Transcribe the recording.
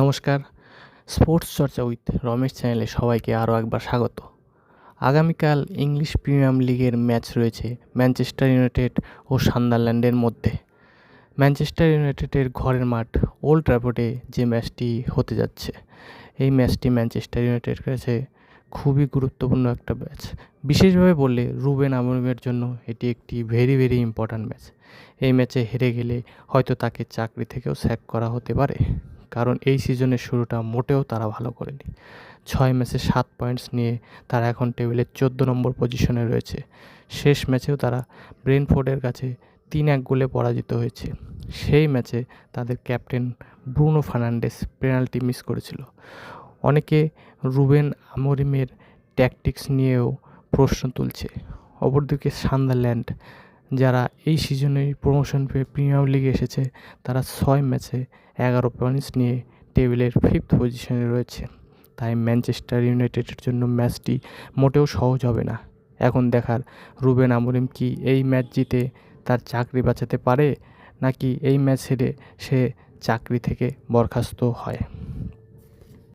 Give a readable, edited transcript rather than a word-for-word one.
নমস্কার। স্পোর্টস চর্চা উইথ রমেশ চ্যানেলে সবাইকে আরও একবার স্বাগত। আগামীকাল ইংলিশ প্রিমিয়ার লিগের ম্যাচ রয়েছে ম্যানচেস্টার ইউনাইটেড ও সান্দারল্যান্ডের মধ্যে। ম্যানচেস্টার ইউনাইটেডের ঘরের মাঠ ওল্ড ট্র্যাফোর্ডে যে ম্যাচটি হতে যাচ্ছে, এই ম্যাচটি ম্যানচেস্টার ইউনাইটেডের কাছে খুবই গুরুত্বপূর্ণ একটা ম্যাচ। বিশেষভাবে বললে রুবেন আমোরিমের জন্য এটি একটি ভেরি ইম্পর্ট্যান্ট ম্যাচ। এই ম্যাচে হেরে গেলে হয়তো তাকে চাকরি থেকেও স্যাক করা হতে পারে, কারণ এই সিজনের শুরুটা মোটেও তারা ভালো করেনি। 6 ম্যাচে 7 পয়েন্টস নিয়ে তারা এখন টেবিলের 14 নম্বর পজিশনে রয়েছে। শেষ ম্যাচেও তারা ব্রেন্টফোর্ডের কাছে 3-1 গোলে পরাজিত হয়েছে। সেই ম্যাচে তাদের captain Bruno Fernandes penalty miss করেছিল। অনেকে রুবেন আমোরিমের ট্যাকটিক্স নিয়েও প্রশ্ন তুলছে। অপরদিকে সান্দারল্যান্ড, যারা এই সিজনেই প্রমোশন পেয়ে প্রিমিয়ার লিগে এসেছে, তারা 6 ম্যাচে 11 পয়েন্টস নিয়ে টেবিলের 5th পজিশনে রয়েছে। তাই ম্যানচেস্টার ইউনাইটেডের জন্য ম্যাচটি মোটেও সহজ হবে না। এখন দেখার রুবেন আমোরিম কি এই ম্যাচ জিতে তার চাকরি বাঁচাতে পারে, নাকি এই ম্যাচ হেরে সে চাকরি থেকে বরখাস্ত হয়।